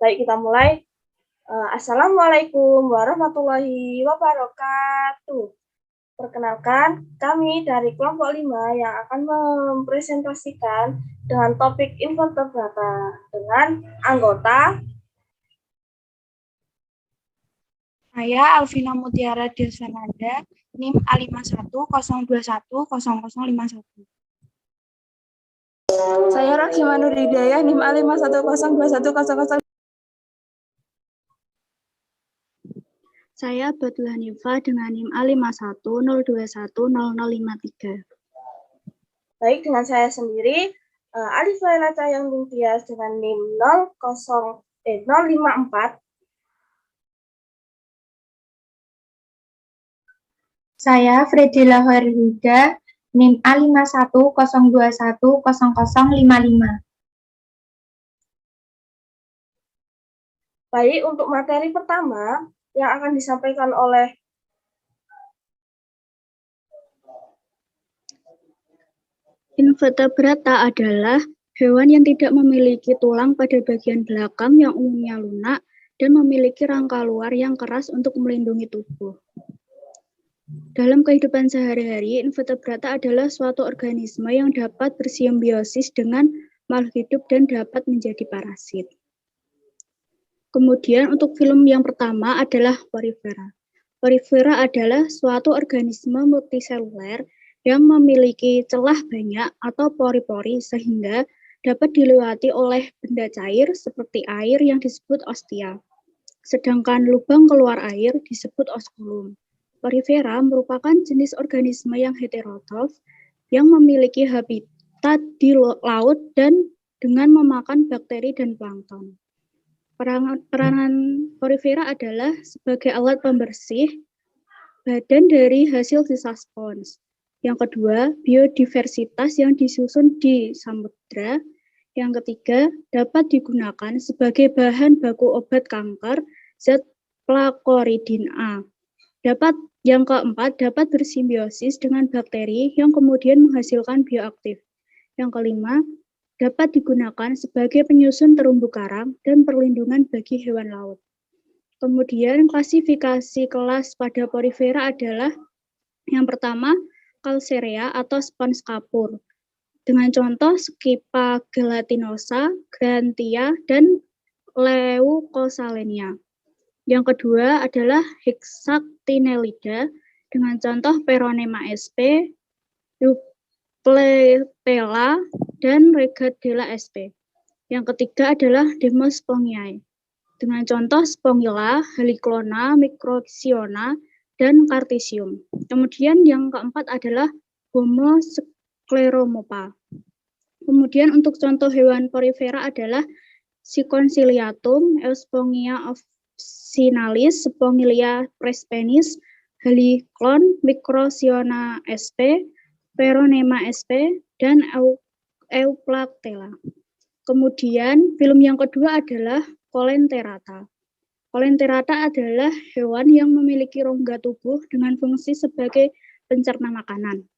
Baik, kita mulai. Assalamualaikum warahmatullahi wabarakatuh. Perkenalkan, kami dari kelompok 5 yang akan mempresentasikan dengan topik invertebrata dengan anggota Saya Alvina Mutiara Dirsananda, NIM A5102100051. Saya Rohima Nuridaya, NIM A51021000. Saya Batul Hanifah dengan NIM A5102100053. Baik, dengan saya sendiri, Alif Laila Cahayang Tias dengan NIM 054. Saya Fredila Hoirhuda, NIM A5102100055. Baik, untuk materi pertama yang akan disampaikan oleh Invertebrata adalah hewan yang tidak memiliki tulang pada bagian belakang yang umumnya lunak dan memiliki rangka luar yang keras untuk melindungi tubuh. Dalam kehidupan sehari-hari, invertebrata adalah suatu organisme yang dapat bersimbiosis dengan makhluk hidup dan dapat menjadi parasit. Kemudian untuk film yang pertama adalah Porifera. Porifera adalah suatu organisme multiseluler yang memiliki celah banyak atau pori-pori sehingga dapat dilewati oleh benda cair seperti air yang disebut ostia. Sedangkan lubang keluar air disebut osculum. Porifera merupakan jenis organisme yang heterotrof yang memiliki habitat di laut dan dengan memakan bakteri dan plankton. Peranan porifera adalah sebagai alat pembersih badan dari hasil sisa spons. Yang kedua, biodiversitas yang disusun di samudra. Yang ketiga, dapat digunakan sebagai bahan baku obat kanker zat plakoridin A. Yang keempat, dapat bersimbiosis dengan bakteri yang kemudian menghasilkan bioaktif. Yang kelima, dapat digunakan sebagai penyusun terumbu karang dan perlindungan bagi hewan laut. Kemudian klasifikasi kelas pada porifera adalah yang pertama, Calcarea atau spons kapur, dengan contoh Scypha gelatinosa, Grantia, dan Leucosalenia. Yang kedua adalah Hexactinellida, dengan contoh Peronema sp, Eupletella, dan Regatella sp. Yang ketiga adalah Demospongiae, dengan contoh Spongilla, Heliclona, Microxiona, dan Cartesium. Kemudian yang keempat adalah Homo scleromopa. Kemudian untuk contoh hewan porifera adalah Siconciliatum, Euspongia officinalis, Spongilia prespenis, Heliclon, Microxiona sp, Peronema sp, dan Euplatella. Kemudian film yang kedua adalah Colenterata. Colenterata adalah hewan yang memiliki rongga tubuh dengan fungsi sebagai pencerna makanan.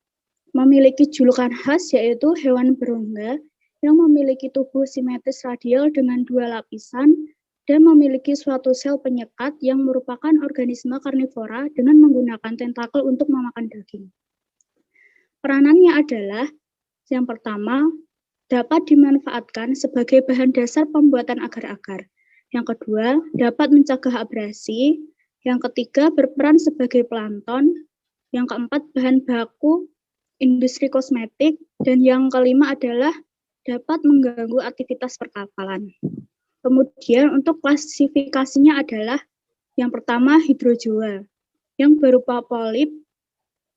Memiliki julukan khas yaitu hewan berongga yang memiliki tubuh simetris radial dengan dua lapisan dan memiliki suatu sel penyekat yang merupakan organisme karnivora dengan menggunakan tentakel untuk memakan daging. Peranannya adalah yang pertama, dapat dimanfaatkan sebagai bahan dasar pembuatan agar-agar. Yang kedua, dapat mencegah abrasi. Yang ketiga, berperan sebagai plankton. Yang keempat, bahan baku industri kosmetik. Dan yang kelima adalah dapat mengganggu aktivitas perkapalan. Kemudian untuk klasifikasinya adalah yang pertama, hidrozoa, yang berupa polip,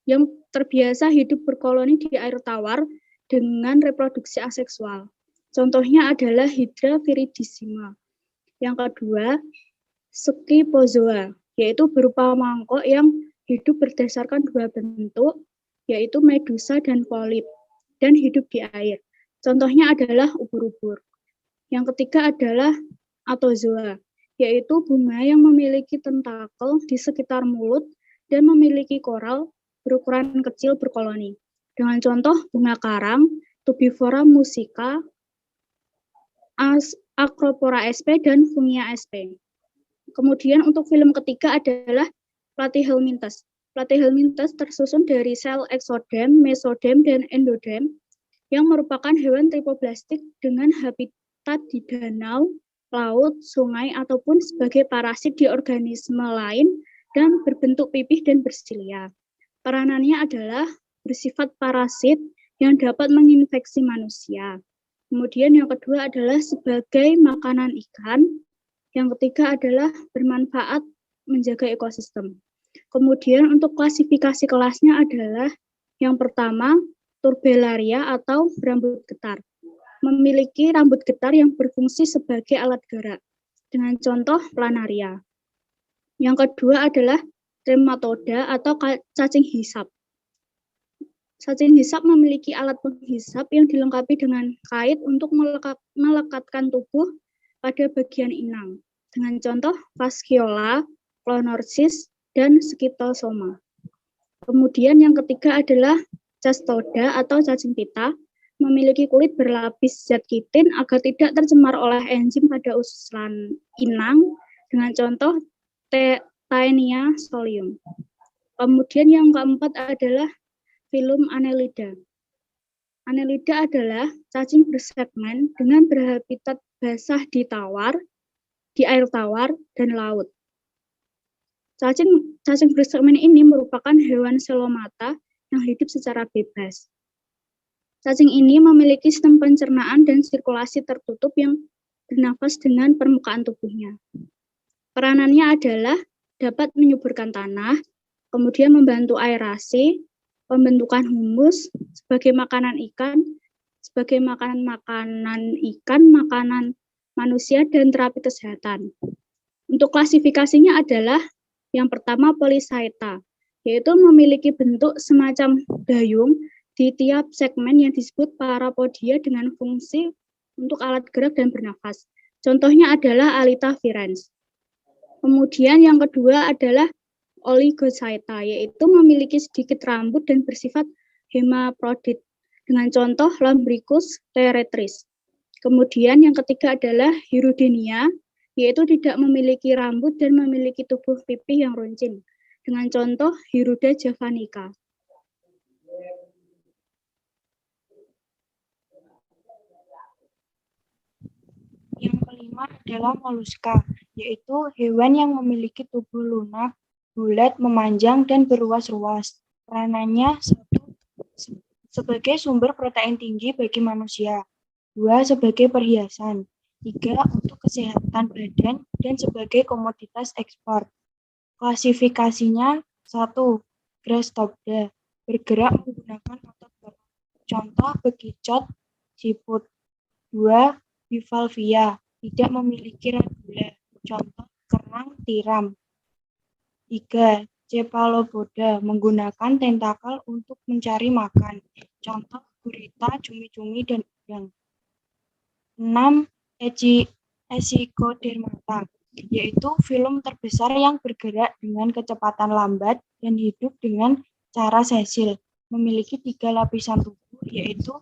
yang terbiasa hidup berkoloni di air tawar dengan reproduksi aseksual. Contohnya adalah Hydra viridissima. Yang kedua, Scyphozoa, yaitu berupa mangkok yang hidup berdasarkan dua bentuk, yaitu medusa dan polip, dan hidup di air. Contohnya adalah ubur-ubur. Yang ketiga adalah Athozoa, yaitu bunga yang memiliki tentakel di sekitar mulut dan memiliki koral berukuran kecil berkoloni. Dengan contoh bunga karang, Tubifora musica, Acropora sp, dan Fungia sp. Kemudian untuk film ketiga adalah Platyhelminthes. Platyhelminthes tersusun dari sel exodem, mesodem, dan endodem yang merupakan hewan tripoblastik dengan habitat di danau, laut, sungai, ataupun sebagai parasit di organisme lain dan berbentuk pipih dan bersilia. Peranannya adalah bersifat parasit yang dapat menginfeksi manusia. Kemudian yang kedua adalah sebagai makanan ikan. Yang ketiga adalah bermanfaat menjaga ekosistem. Kemudian untuk klasifikasi kelasnya adalah yang pertama, Turbellaria atau rambut getar. Memiliki rambut getar yang berfungsi sebagai alat gerak, dengan contoh planaria. Yang kedua adalah Trematoda atau cacing hisap. Cacing hisap memiliki alat penghisap yang dilengkapi dengan kait untuk melekatkan tubuh pada bagian inang, dengan contoh Fasciola, Clonorchis, dan Schistosoma. Kemudian yang ketiga adalah Cestoda atau cacing pita, memiliki kulit berlapis zat kitin agar tidak tercemar oleh enzim pada usulan inang, dengan contoh Taenia solium. Kemudian yang keempat adalah filum Annelida. Annelida adalah cacing bersegmen dengan berhabitat basah di air tawar, dan laut. Cacing bersegmen ini merupakan hewan selomata yang hidup secara bebas. Cacing ini memiliki sistem pencernaan dan sirkulasi tertutup yang bernafas dengan permukaan tubuhnya. Peranannya adalah dapat menyuburkan tanah, kemudian membantu aerasi, pembentukan humus sebagai makanan ikan, makanan manusia, dan terapi kesehatan. Untuk klasifikasinya adalah yang pertama Polychaeta, yaitu memiliki bentuk semacam dayung di tiap segmen yang disebut parapodia dengan fungsi untuk alat gerak dan bernafas. Contohnya adalah Alita virens. Kemudian yang kedua adalah Oligochaeta, yaitu memiliki sedikit rambut dan bersifat hemaprodit, dengan contoh Lambricus terretris. Kemudian yang ketiga adalah Hirudinea, yaitu tidak memiliki rambut dan memiliki tubuh pipih yang runcing, dengan contoh Hiruda javanica. Yang kelima adalah moluska, yaitu hewan yang memiliki tubuh lunak, bulat, memanjang, dan beruas-ruas. Peranannya 1. Sebagai sumber protein tinggi bagi manusia. 2. Sebagai perhiasan. 3. Untuk kesehatan badan dan sebagai komoditas ekspor. Klasifikasinya 1. Grastopda, bergerak menggunakan otot perut. Contoh bekicot, siput. 2. Bivalvia, tidak memiliki radula. Contoh kerang, tiram. 3. Cephalopoda, menggunakan tentakel untuk mencari makan. Contoh gurita, cumi-cumi, dan udang. 6. Echinodermata, yaitu filum terbesar yang bergerak dengan kecepatan lambat dan hidup dengan cara sesil. Memiliki 3 lapisan tubuh, yaitu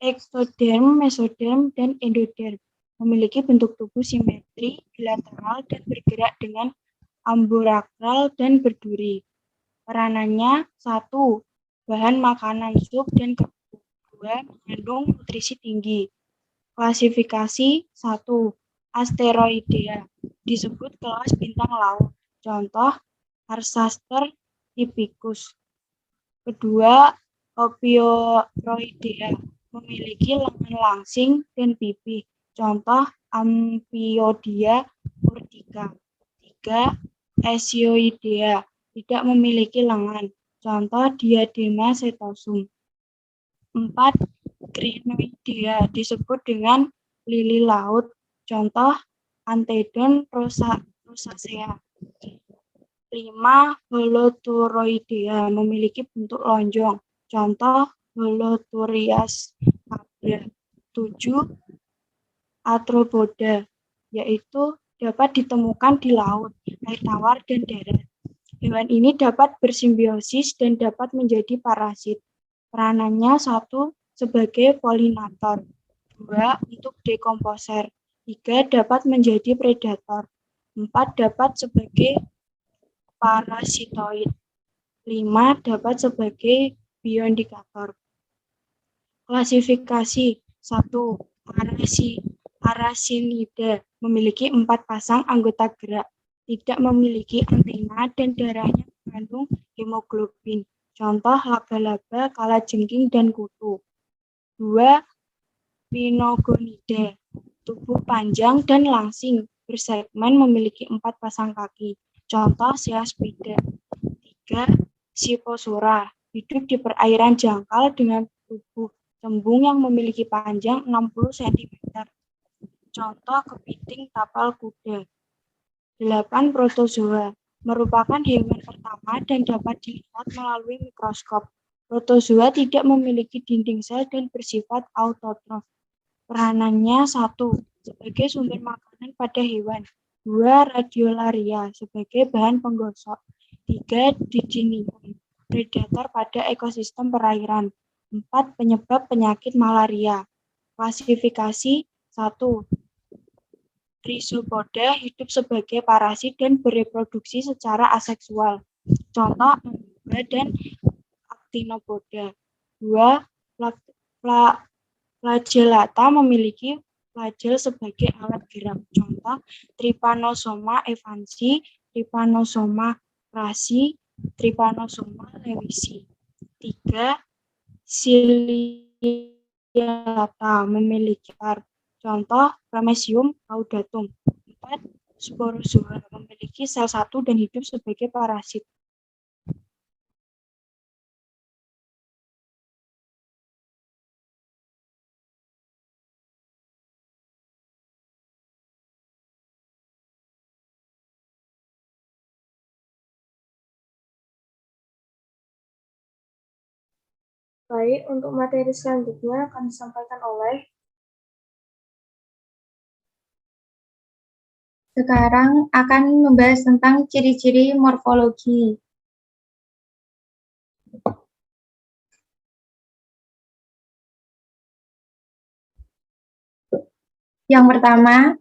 ektoderm, mesoderm, dan endoderm. Memiliki bentuk tubuh simetri, bilateral, dan bergerak dengan amburakral dan berduri. Peranannya 1. Bahan makanan sup dan kerupuk. 2. Mengandung nutrisi tinggi. Klasifikasi 1. Asteroidea, disebut kelas bintang laut. Contoh Archaster typicus. Kedua, Ophioroidea, memiliki lengan langsing dan pipih. Contoh Amphiodia urtica. 3. Esioidea, tidak memiliki lengan. Contoh Diadema setosum. 4. Crinoidea, disebut dengan lili laut. Contoh Anthedon rosacea. 5. Holoturoidea, memiliki bentuk lonjong. Contoh Holoturias cabra. 7. Arthropoda, yaitu dapat ditemukan di laut, air tawar, dan darat. Hewan ini dapat bersimbiosis dan dapat menjadi parasit. Peranannya 1. Sebagai polinator. 2 untuk dekomposer, 3 dapat menjadi predator, 4 dapat sebagai parasitoid, 5 dapat sebagai bioindikator. Klasifikasi 1. Arasinida memiliki 4 pasang anggota gerak, tidak memiliki antena dan darahnya mengandung hemoglobin. Contoh laba-laba, kalajengking, dan kutu. 2. Pinogonidae, tubuh panjang dan langsing, bersegmen, memiliki 4 pasang kaki. Contoh Seaspida. 3. Scyphosura, hidup di perairan jangkal dengan tubuh cembung yang memiliki panjang 60 cm. Contoh kepiting tapal kuda. 8. Protozoa, merupakan hewan pertama dan dapat dilihat melalui mikroskop. Protozoa tidak memiliki dinding sel dan bersifat autotrof. Peranannya 1. Sebagai sumber makanan pada hewan. 2. Radiolaria, sebagai bahan penggosok. 3. Didymium, predator pada ekosistem perairan. 4. Penyebab penyakit malaria. Klasifikasi 1. Rhizopoda hidup sebagai parasit dan bereproduksi secara aseksual. Contoh amoeba dan actinopoda. 2. Flagellata memiliki flagel sebagai alat gerak. Contoh Trypanosoma evansi, Trypanosoma crassi, Trypanosoma lewisi. 3. Ciliata memiliki contoh Ramesium caudatum. 4. Sporozoa memiliki sel satu dan hidup sebagai parasit. Baik, untuk materi selanjutnya akan disampaikan oleh Sekarang akan membahas tentang ciri-ciri morfologi. Yang pertama,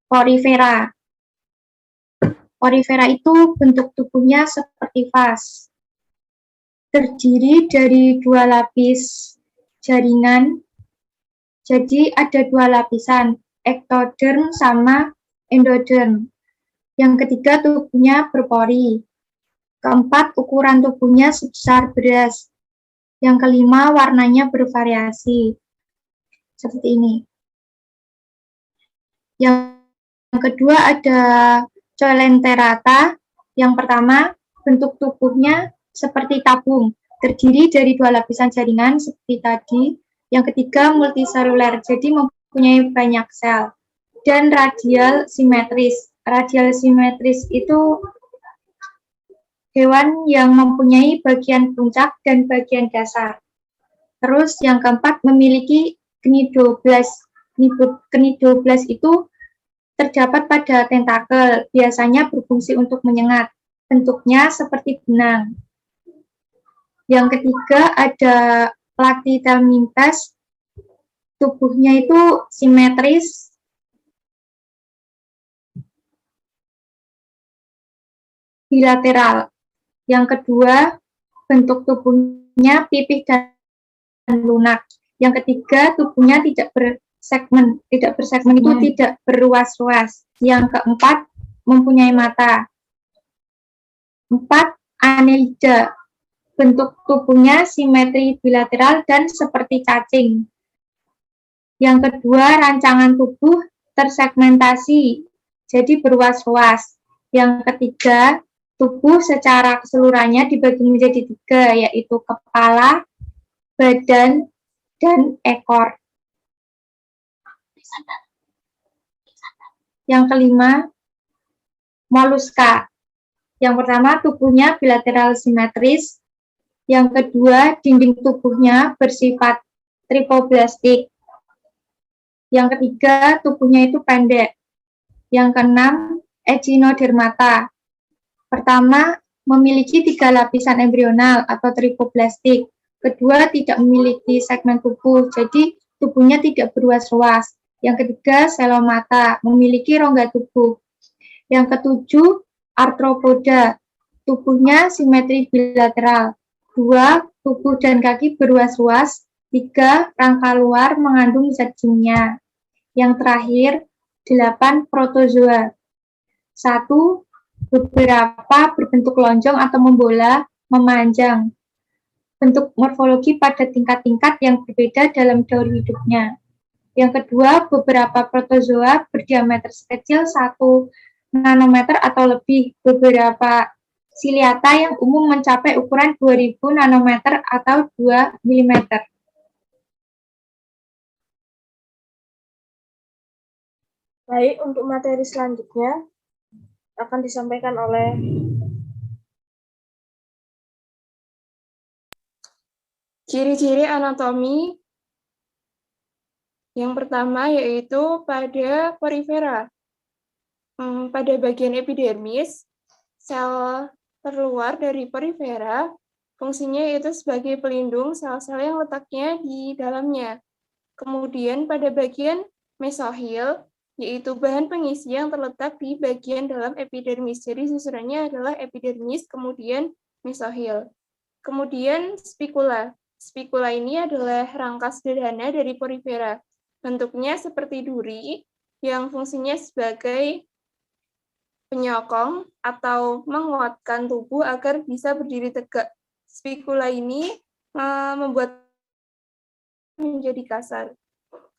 porifera. Porifera itu bentuk tubuhnya seperti vas. Terdiri dari 2 lapis jaringan. Jadi ada 2 lapisan, ektoderm sama endoderm. Yang ketiga, tubuhnya berpori. Keempat, ukuran tubuhnya sebesar beras. Yang kelima, warnanya bervariasi. Seperti ini. Yang kedua ada Coelenterata. Yang pertama, bentuk tubuhnya seperti tabung, terdiri dari 2 lapisan jaringan seperti tadi. Yang ketiga, multiseluler, jadi mempunyai banyak sel. Dan radial simetris. Radial simetris itu hewan yang mempunyai bagian puncak dan bagian dasar. Terus yang keempat, memiliki cnidoblast. Cnidoblast itu terdapat pada tentakel, biasanya berfungsi untuk menyengat. Bentuknya seperti benang. Yang ketiga ada Platyhelminthes, tubuhnya itu simetris. Bilateral. Yang kedua, bentuk tubuhnya pipih dan lunak. Yang ketiga, tubuhnya tidak bersegmen. Tidak bersegmen itu tidak berruas-ruas. Yang keempat, mempunyai mata. 4. Annelida. Bentuk tubuhnya simetri bilateral dan seperti cacing. Yang kedua, rancangan tubuh tersegmentasi, jadi berruas-ruas. Yang ketiga, tubuh secara keseluruhannya dibagi menjadi 3, yaitu kepala, badan, dan ekor. Yang kelima, moluska. Yang pertama, tubuhnya bilateral simetris. Yang kedua, dinding tubuhnya bersifat tripoblastik. Yang ketiga, tubuhnya itu pendek. Yang keenam, echinodermata. Pertama, memiliki 3 lapisan embrional atau tripoblastik. Kedua, tidak memiliki segmen tubuh, jadi tubuhnya tidak berluas-luas. Yang ketiga, selomata, memiliki rongga tubuh. Yang ketujuh, arthropoda, tubuhnya simetri bilateral. 2, tubuh dan kaki berluas-luas. 3, rangka luar mengandung zat kimia. Yang terakhir, 8, protozoa. 1, beberapa berbentuk lonjong atau membola, memanjang. Bentuk morfologi pada tingkat-tingkat yang berbeda dalam daur hidupnya. Yang kedua, beberapa protozoa berdiameter sekecil 1 nanometer atau lebih. Beberapa ciliata yang umum mencapai ukuran 2000 nanometer atau 2 mm. Baik, untuk materi selanjutnya akan disampaikan oleh Ciri-ciri anatomi yang pertama yaitu pada porifera. Pada bagian epidermis, sel terluar dari porifera, fungsinya yaitu sebagai pelindung sel-sel yang letaknya di dalamnya. Kemudian pada bagian mesohil, yaitu bahan pengisi yang terletak di bagian dalam epidermis. Jadi susunannya adalah epidermis, kemudian mesohil. Kemudian spikula. Spikula ini adalah rangka sederhana dari porifera. Bentuknya seperti duri yang fungsinya sebagai penyokong atau menguatkan tubuh agar bisa berdiri tegak. Spikula ini membuat menjadi kasar.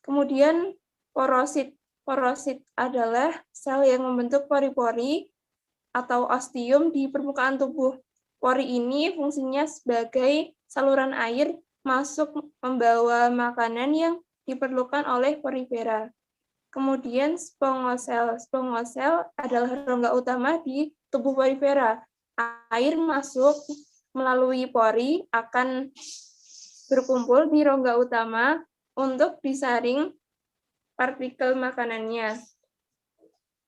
Kemudian porosit. Porosit adalah sel yang membentuk pori-pori atau ostium di permukaan tubuh. Pori ini fungsinya sebagai saluran air masuk membawa makanan yang diperlukan oleh porifera. Kemudian spongosel. Spongosel adalah rongga utama di tubuh porifera. Air masuk melalui pori akan berkumpul di rongga utama untuk disaring partikel makanannya.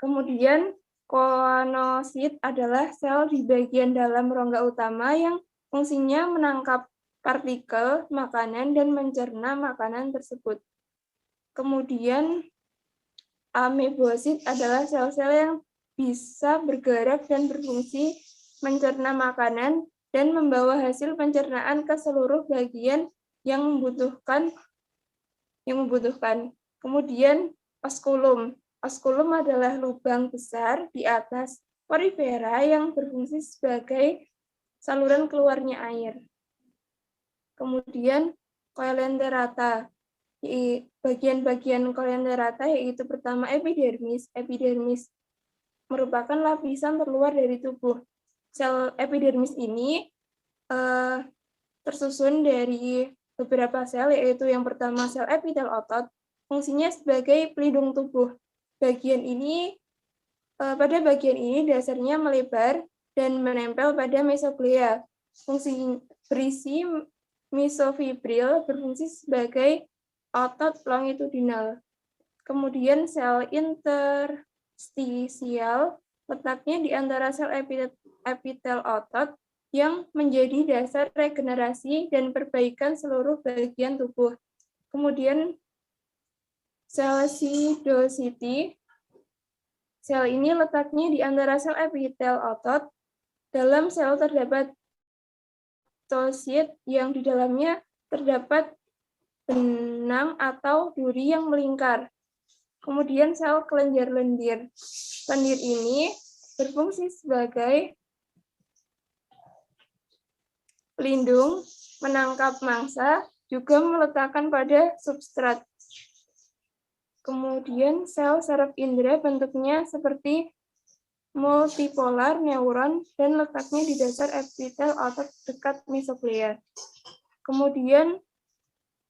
Kemudian koanosit adalah sel di bagian dalam rongga utama yang fungsinya menangkap partikel makanan dan mencerna makanan tersebut. Kemudian amebosit adalah sel-sel yang bisa bergerak dan berfungsi mencerna makanan dan membawa hasil pencernaan ke seluruh bagian yang membutuhkan. Kemudian oskulum. Oskulum adalah lubang besar di atas porifera yang berfungsi sebagai saluran keluarnya air. Kemudian coelenterata. Bagian-bagian coelenterata yaitu pertama epidermis. Epidermis merupakan lapisan terluar dari tubuh. Sel epidermis ini tersusun dari beberapa sel, yaitu yang pertama sel epitel otot, fungsinya sebagai pelindung tubuh. Pada bagian ini dasarnya melebar dan menempel pada mesoglea. Fungsi berisi mesofibril berfungsi sebagai otot longitudinal. Kemudian sel interstisial letaknya di antara sel epitel otot yang menjadi dasar regenerasi dan perbaikan seluruh bagian tubuh. Kemudian sel sidositi. Sel ini letaknya di antara sel epitel otot. Dalam sel terdapat tosit yang di dalamnya terdapat benang atau duri yang melingkar. Kemudian sel kelenjar lendir. Lendir ini berfungsi sebagai pelindung, menangkap mangsa, juga meletakkan pada substrat. Kemudian sel saraf indera bentuknya seperti multipolar neuron dan letaknya di dasar epitel otot dekat mesoglea. Kemudian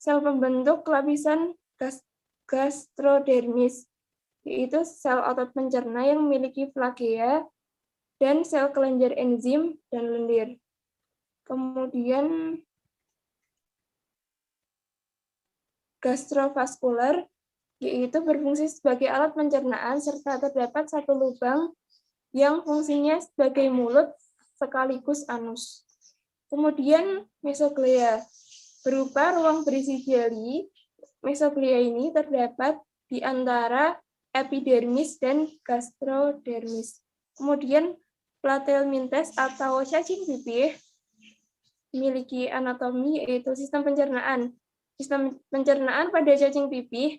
sel pembentuk lapisan gastrodermis, yaitu sel otot pencerna yang memiliki flagea dan sel kelenjar enzim dan lendir. Kemudian gastrovaskular, yaitu berfungsi sebagai alat pencernaan serta terdapat satu lubang yang fungsinya sebagai mulut sekaligus anus. Kemudian mesoglea. berupa ruang berisi jeli. Mesoglia ini terdapat di antara epidermis dan gastrodermis. Kemudian platelmintes atau cacing pipih memiliki anatomi yaitu sistem pencernaan. Sistem pencernaan pada cacing pipih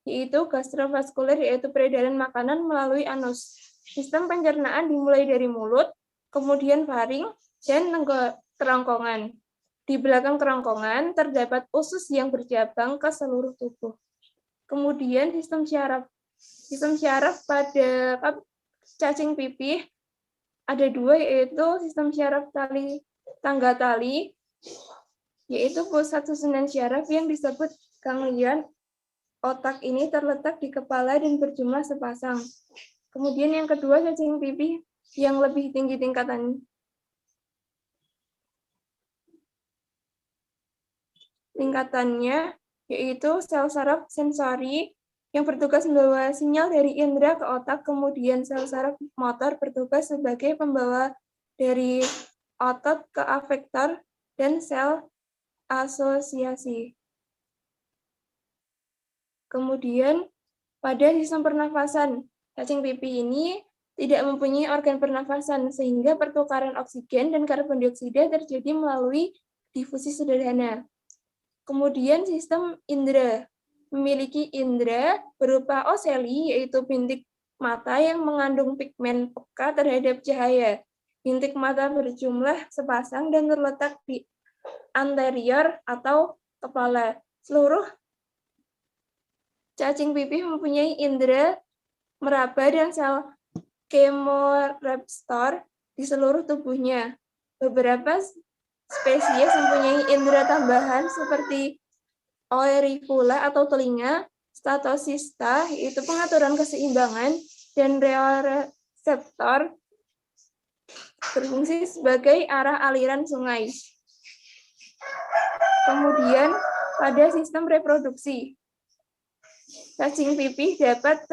yaitu gastrovaskuler, yaitu peredaran makanan melalui anus. Sistem pencernaan dimulai dari mulut, kemudian faring, dan kerongkongan. Di belakang kerongkongan terdapat usus yang bercabang ke seluruh tubuh. Kemudian sistem syaraf. Sistem syaraf pada cacing pipih ada dua, yaitu sistem syaraf tangga tali, yaitu pusat susunan syaraf yang disebut ganglion. Otak ini terletak di kepala dan berjumlah sepasang. Kemudian yang kedua, cacing pipih yang lebih tinggi tingkatannya, yaitu sel saraf sensori yang bertugas membawa sinyal dari indera ke otak, kemudian sel saraf motor bertugas sebagai pembawa dari otot ke afektor, dan sel asosiasi. Kemudian pada sistem pernafasan, cacing pipih ini tidak mempunyai organ pernafasan, sehingga pertukaran oksigen dan karbon dioksida terjadi melalui difusi sederhana. Kemudian sistem indera memiliki indera berupa oceli, yaitu bintik mata yang mengandung pigmen peka terhadap cahaya. Bintik mata berjumlah sepasang dan terletak di anterior atau kepala. Seluruh cacing pipih mempunyai indera meraba dan sel chemoreptor di seluruh tubuhnya. Beberapa spesies mempunyai indera tambahan seperti auricula atau telinga, statocista yaitu pengaturan keseimbangan, dan rheoreceptor berfungsi sebagai arah aliran sungai. Kemudian pada sistem reproduksi, cacing pipih dapat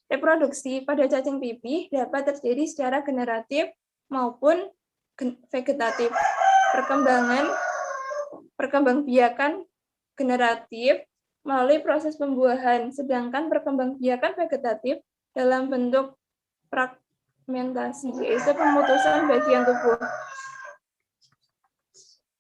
reproduksi pada cacing pipih dapat terjadi secara generatif maupun vegetatif. Perkembangbiakan generatif melalui proses pembuahan, sedangkan perkembangbiakan vegetatif dalam bentuk fragmentasi, yaitu pemutusan bagian tubuh.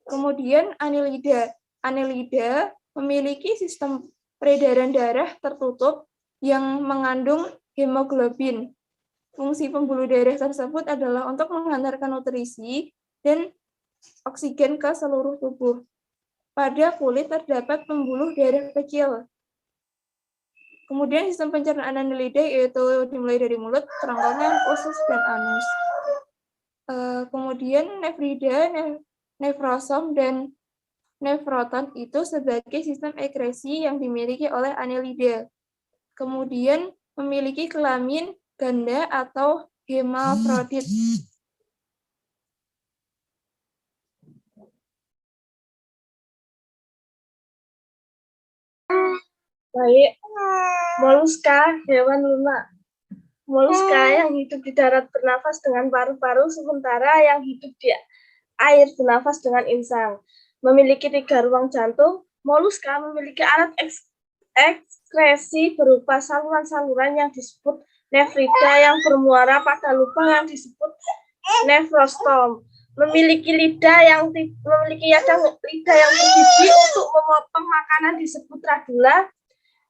Kemudian annelida. Annelida memiliki sistem peredaran darah tertutup yang mengandung hemoglobin. Fungsi pembuluh darah tersebut adalah untuk menghantarkan nutrisi dan oksigen ke seluruh tubuh. Pada kulit terdapat pembuluh darah kecil. Kemudian sistem pencernaan annelida yaitu dimulai dari mulut, kerongkongan, usus, dan anus. Kemudian nefrida, nefrosom, dan nefroton itu sebagai sistem ekresi yang dimiliki oleh annelida. Kemudian memiliki kelamin ganda atau hermafrodit. Baik, moluska, hewan lunak. Moluska yang hidup di darat bernafas dengan paru-paru, sementara yang hidup di air bernafas dengan insang. Memiliki 3 ruang jantung, moluska memiliki alat ekskresi berupa saluran-saluran yang disebut nefrida yang bermuara pada lubang yang disebut nefrostom. Memiliki lidah yang bergigi untuk memotong makanan disebut radula.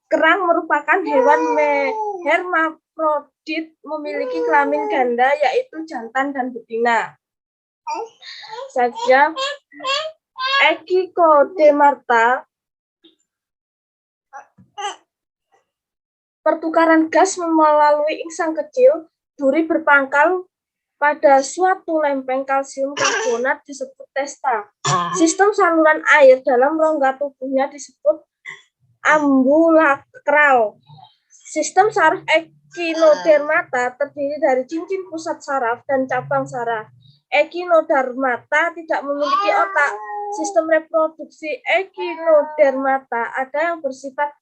Kerang merupakan hewan hermafrodit memiliki kelamin ganda yaitu jantan dan betina. Saja Echinodermata, pertukaran gas melalui insang kecil, duri berpangkal pada suatu lempeng kalsium karbonat disebut testa. Sistem saluran air dalam rongga tubuhnya disebut ambulakral. Sistem saraf Echinodermata terdiri dari cincin pusat saraf dan cabang saraf. Echinodermata tidak memiliki otak. Sistem reproduksi Echinodermata ada yang bersifat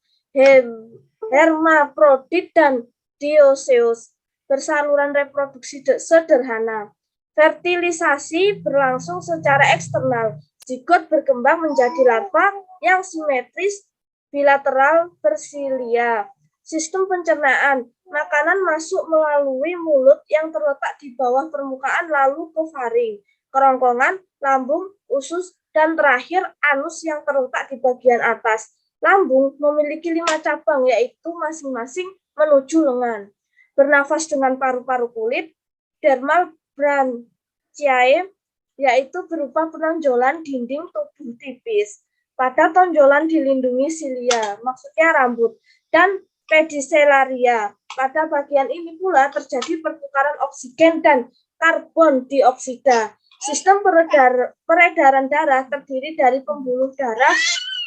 hermafrodit dan dioecious, bersaluran reproduksi sederhana. Fertilisasi berlangsung secara eksternal, Zigot berkembang menjadi larva yang simetris bilateral bersilia. Sistem pencernaan. Makanan masuk melalui mulut yang terletak di bawah permukaan lalu ke faring, kerongkongan, lambung, usus, dan terakhir anus yang terletak di bagian atas. Lambung memiliki 5 cabang, yaitu masing-masing menuju lengan. Bernafas dengan paru-paru kulit, dermal branchiae, yaitu berupa penonjolan dinding tubuh tipis. Pada tonjolan dilindungi silia, maksudnya rambut, dan pedicelaria. Pada bagian ini pula terjadi pertukaran oksigen dan karbon dioksida. Sistem peredaran darah terdiri dari pembuluh darah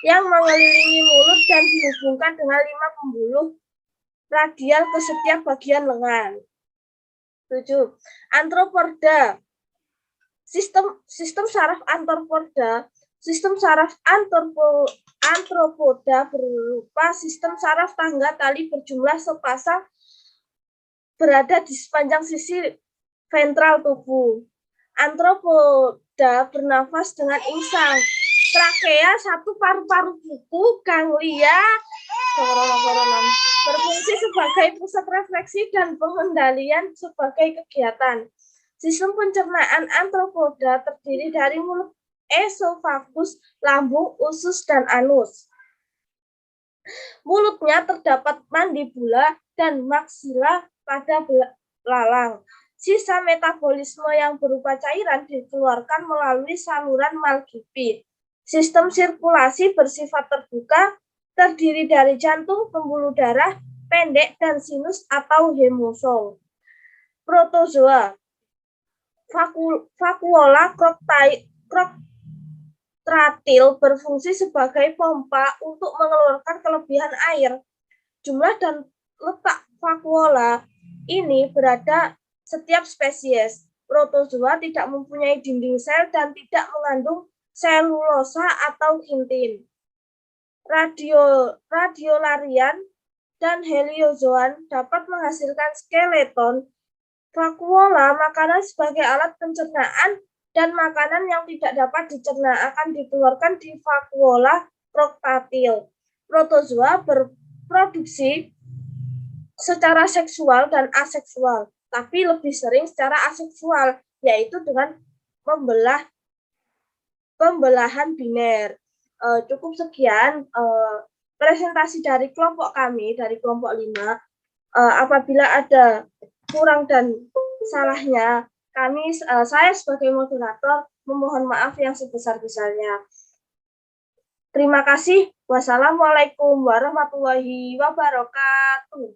yang mengelilingi mulut dan dihubungkan dengan 5 pembuluh radial ke setiap bagian lengan. 7. Antropoda. Sistem saraf antropoda. Sistem saraf antropoda berupa sistem saraf tangga tali berjumlah sepasang berada di sepanjang sisi ventral tubuh. Antropoda bernafas dengan insang. Trakea, 1 paru-paru buku, ganglia, berfungsi sebagai pusat refleksi dan pengendalian sebagai kegiatan. Sistem pencernaan antropoda terdiri dari mulut, esofagus, lambung, usus, dan anus. Mulutnya terdapat mandibula dan maksila pada belalang. Sisa metabolisme yang berupa cairan dikeluarkan melalui saluran Malgify. Sistem sirkulasi bersifat terbuka, terdiri dari jantung, pembuluh darah pendek, dan sinus atau hemosol. Protozoa. Vakuola croctratil berfungsi sebagai pompa untuk mengeluarkan kelebihan air. Jumlah dan letak vakuola ini berada setiap spesies. Protozoa tidak mempunyai dinding sel dan tidak mengandung selulosa atau kintin. Radiolarian dan heliozoan dapat menghasilkan skeleton. Vakuola makanan sebagai alat pencernaan dan makanan yang tidak dapat dicerna akan dikeluarkan di vakuola croctatil. Protozoa berproduksi secara seksual dan aseksual, tapi lebih sering secara aseksual, yaitu dengan pembelahan biner. Cukup sekian presentasi dari kelompok kami, dari kelompok 5. Apabila ada kurang dan salahnya, saya sebagai moderator memohon maaf yang sebesar-besarnya. Terima kasih. Wassalamualaikum warahmatullahi wabarakatuh.